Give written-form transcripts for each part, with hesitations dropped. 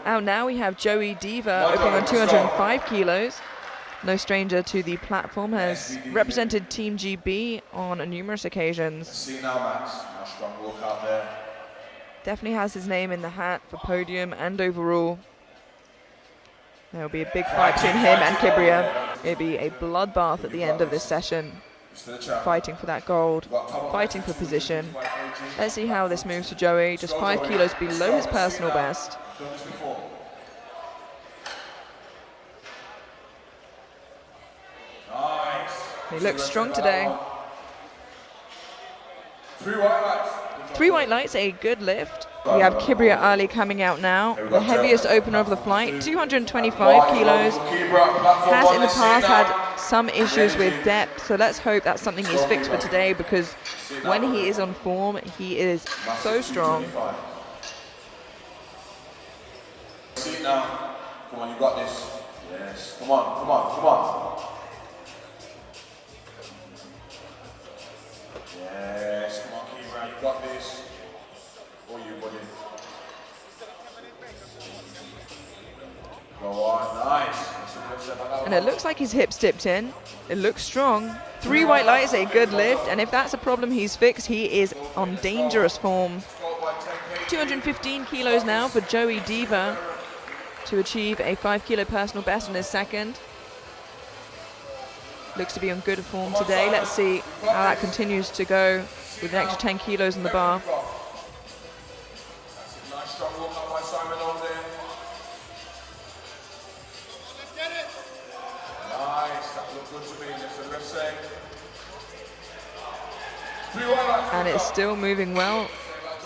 Out now we have Joey Diva opening on 205 kilos. No stranger to the platform, has represented Team GB on numerous occasions. See now, Max. Now strong walk out there. Definitely has his name in the hat for podium and overall. There will be a big fight between him and Kibria. It'll be a bloodbath at the end of this session. Fighting for that gold, fighting for position. Let's see how this moves for Joey. Just 5 kilos below his personal best. He looks strong today. 3 white lights, a good lift. We have Kibria Ali coming out now, the heaviest opener of the flight, 225 kilos. Has in the past had some issues with depth, so let's hope that's something he's fixed for today, because when he is on form, he is so strong. See now. Come on, you got this. Yes. Come on, come on, come on. Yes, come on, Kibria, you got this. For you, buddy. Go on, nice. And it looks like his hips dipped in. It looks strong. 3 white lights, a good lift, and if that's a problem he's fixed, he is on dangerous form. 215 kilos now for Joey Diva to achieve a 5 kilo personal best on his second. Looks to be on good form today. Let's see how that continues to go with an extra 10 kilos in the bar. Nice strong walk up by Simon over there. Nice, that looked good to me. That's the ref saying. And it's still moving well.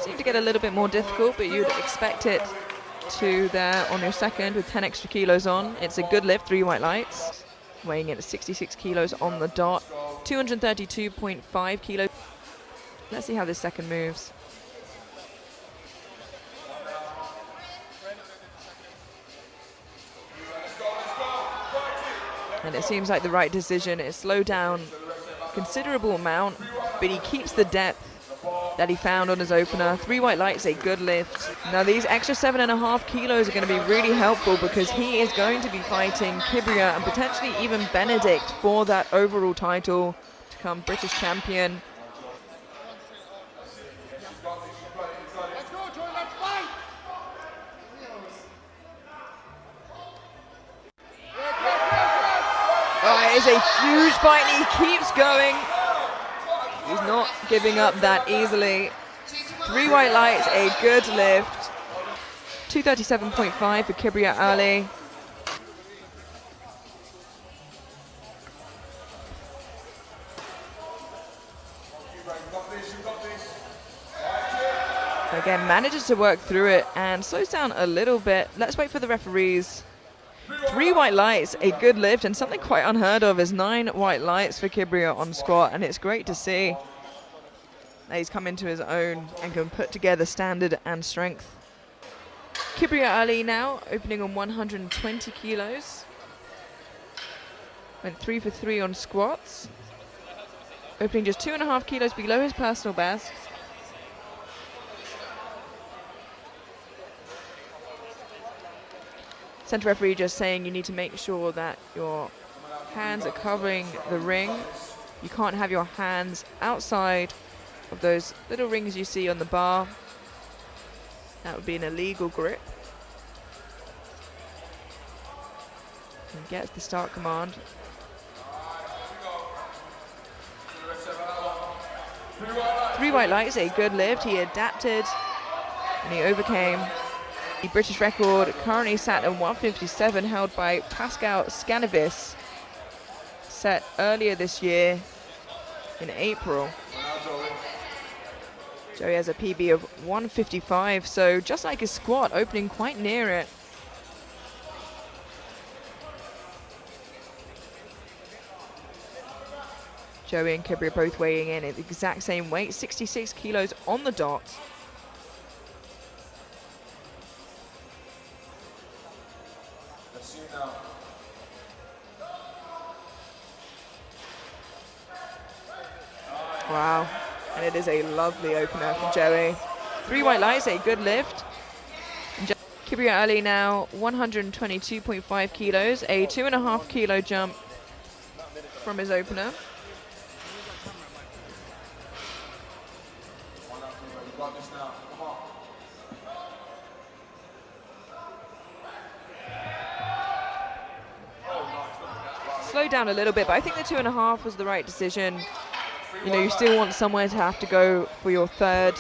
Seemed to get a little bit more difficult, but you'd expect it to there on your second with 10 extra kilos on. It's a good lift, 3 white lights. Weighing in at 66 kilos on the dot, 232.5 kilos. Let's see how this second moves. And it seems like the right decision. It slowed down a considerable amount, but he keeps the depth that he found on his opener. 3 white lights, a good lift. Now these extra 7.5 kilos are going to be really helpful, because he is going to be fighting Kibria and potentially even Benedict for that overall title to become British champion. Oh, it is a huge fight and he keeps going. He's not giving up that easily. 3 white lights, a good lift. 237.5 for Kibria Ali. Again, manages to work through it and slows down a little bit. Let's wait for the referees. 3 white lights, a good lift, and something quite unheard of is 9 white lights for Kibria on squat, and it's great to see that he's come into his own and can put together standard and strength. Kibria Ali now opening on 120 kilos. Went 3 for 3 on squats. Opening just 2.5 kilos below his personal best. Centre referee just saying you need to make sure that your hands are covering the ring. You can't have your hands outside of those little rings you see on the bar. That would be an illegal grip. And gets the start command. 3 white lights, a good lift. He adapted and he overcame. The British record currently sat at 157, held by Pascal Scanavis, set earlier this year in April. Joey has a PB of 155, so just like his squat, opening quite near it. Joey and Kibria both weighing in at the exact same weight, 66 kilos on the dot. Wow, and it is a lovely opener from Joey. 3 white lights, a good lift. And Kibria Ali now 122.5 kilos, a 2.5 kilo jump from his opener. Slowed down a little bit, but I think the 2.5 was the right decision. You know, you still want somewhere to have to go for your third.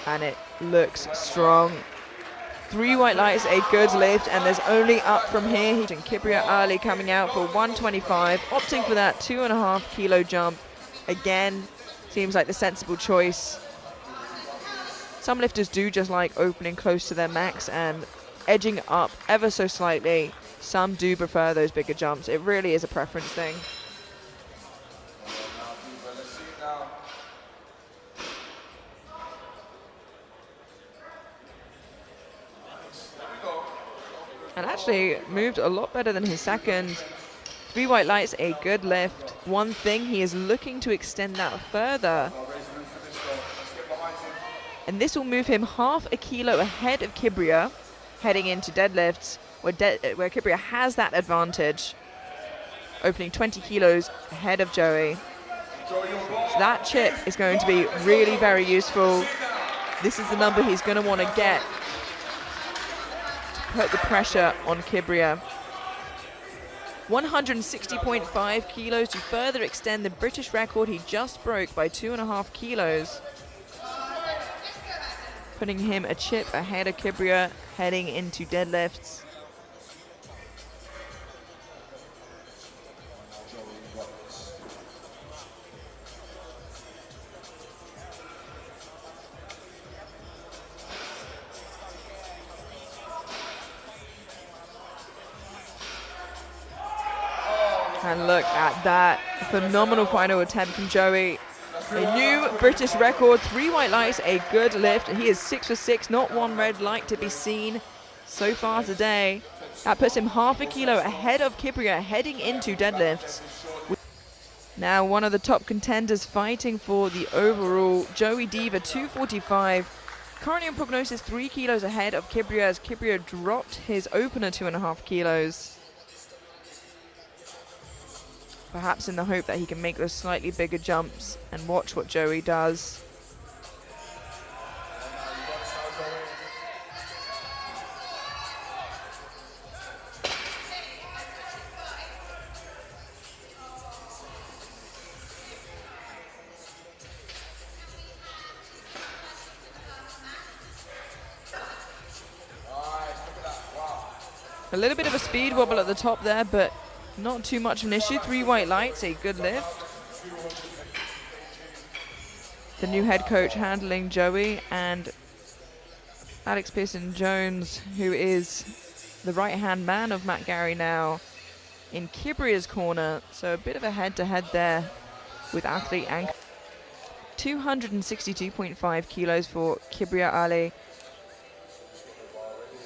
And it looks strong. 3 white lights, a good lift, and there's only up from here. Kibria Ali coming out for 125, opting for that 2.5 kilo jump. Again, seems like the sensible choice. Some lifters do just like opening close to their max and edging up ever so slightly. Some do prefer those bigger jumps. It really is a preference thing. And actually moved a lot better than his second. 3 white lights, a good lift. One thing, he is looking to extend that further. And this will move him half a kilo ahead of Kibria, heading into deadlifts, where Kibria has that advantage, opening 20 kilos ahead of Joey. So that chip is going to be really very useful. This is the number he's going to want to get to put the pressure on Kibria. 160.5 kilos to further extend the British record he just broke by 2.5 kilos. Putting him a chip ahead of Kibria heading into deadlifts. And look at that phenomenal final attempt from Joey. A new British record, 3 white lights, a good lift. He is 6 for 6, not one red light to be seen so far today. That puts him half a kilo ahead of Kibria heading into deadlifts. Now one of the top contenders fighting for the overall, Joey Diva, 245. Currently on prognosis 3 kilos ahead of Kibria as Kibria dropped his opener 2.5 kilos. Perhaps in the hope that he can make those slightly bigger jumps and watch what Joey does. A little bit of a speed wobble at the top there, but not too much of an issue. 3 white lights, a good lift. The new head coach handling Joey, and Alex Pearson-Jones, who is the right-hand man of Matt Gary now, in Kibria's corner. So a bit of a head-to-head there with athlete and 262.5 kilos for Kibria Ali.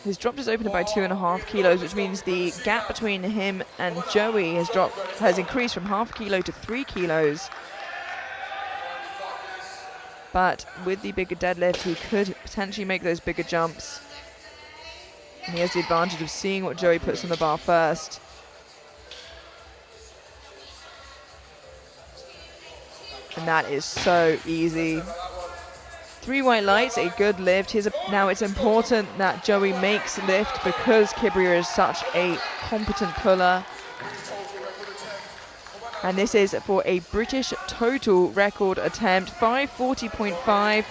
He's dropped his opener by 2.5 kilos, which means the gap between him and Joey has increased from half a kilo to 3 kilos. But with the bigger deadlift, he could potentially make those bigger jumps. And he has the advantage of seeing what Joey puts on the bar first. And that is so easy. 3 white lights, a good lift. Now it's important that Joey makes lift because Kibria is such a competent puller. And this is for a British total record attempt, 540.5.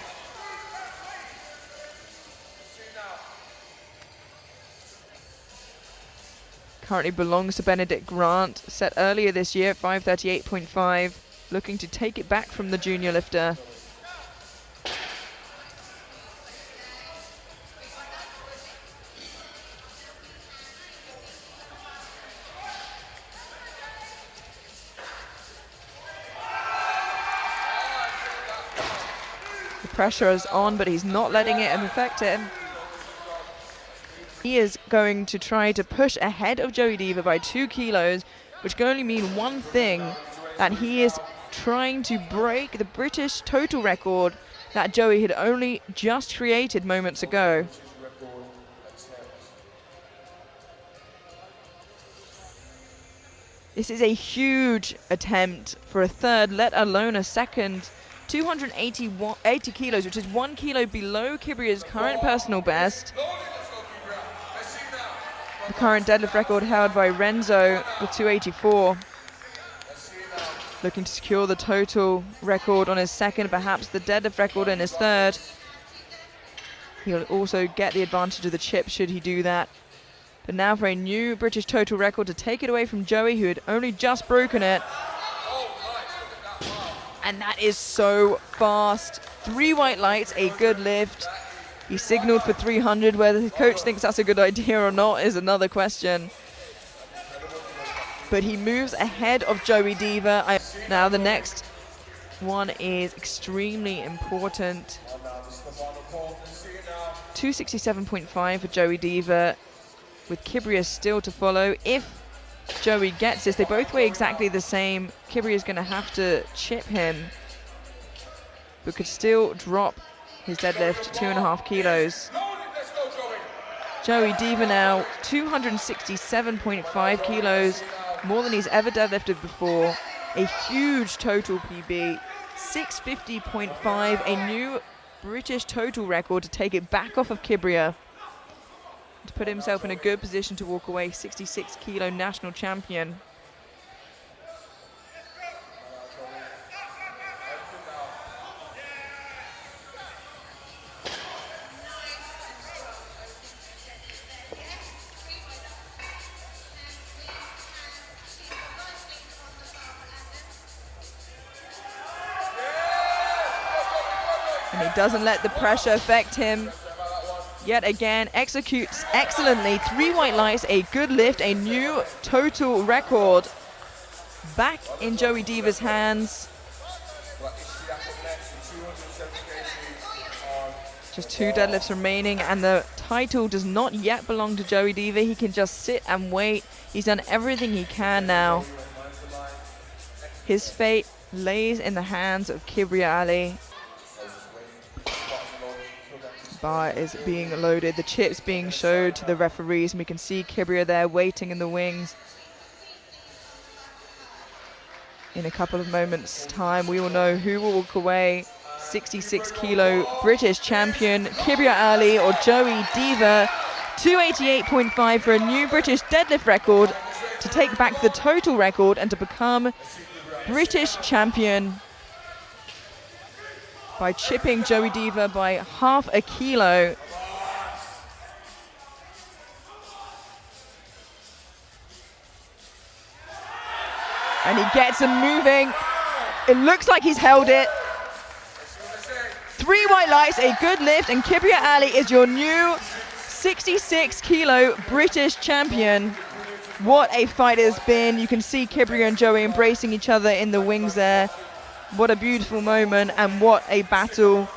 Currently belongs to Benedict Grant, set earlier this year at 538.5, looking to take it back from the junior lifter. pressure is on, but he's not letting it affect him. He is going to try to push ahead of Joey Diva by 2 kilos, which can only mean one thing, that he is trying to break the British total record that Joey had only just created moments ago. This is a huge attempt for a third, let alone a second. 280 kilos, which is 1 kilo below Kibria's current personal best. The current deadlift record held by Renzo with 284. Looking to secure the total record on his second, perhaps the deadlift record in his third. He'll also get the advantage of the chip should he do that. But now for a new British total record to take it away from Joey, who had only just broken it. And that is so fast. 3 white lights, a good lift. He signaled for 300. Whether the coach thinks that's a good idea or not is another question. But he moves ahead of Joey Diva. Now the next one is extremely important. 267.5 for Joey Diva, with Kibria still to follow. If Joey gets this, they both weigh exactly the same. Kibria is going to have to chip him, but could still drop his deadlift to 2.5 kilos. Joey Diva now 267.5 kilos, more than he's ever deadlifted before. A huge total PB, 650.5, a new British total record to take it back off of Kibria, to put himself in a good position to walk away 66 kilo national champion. And he doesn't let the pressure affect him. Yet again, executes excellently. 3 white lights, a good lift, a new total record back in Joey Diva's hands. Just 2 deadlifts remaining, and the title does not yet belong to Joey Diva. He can just sit and wait. He's done everything he can now. His fate lays in the hands of Kibria Ali. Bar is being loaded, the chips being showed to the referees, and we can see Kibria there waiting in the wings. In a couple of moments' time, we will know who will walk away 66 kilo British champion, Kibria Ali or Joey Diva. 288.5 for a new British deadlift record to take back the total record and to become British champion by chipping Joey Diva by 0.5 kilo. And he gets him moving. It looks like he's held it. 3 white lights, a good lift, and Kibria Ali is your new 66 kilo British champion. What a fight it has been. You can see Kibria and Joey embracing each other in the wings there. What a beautiful moment, and what a battle.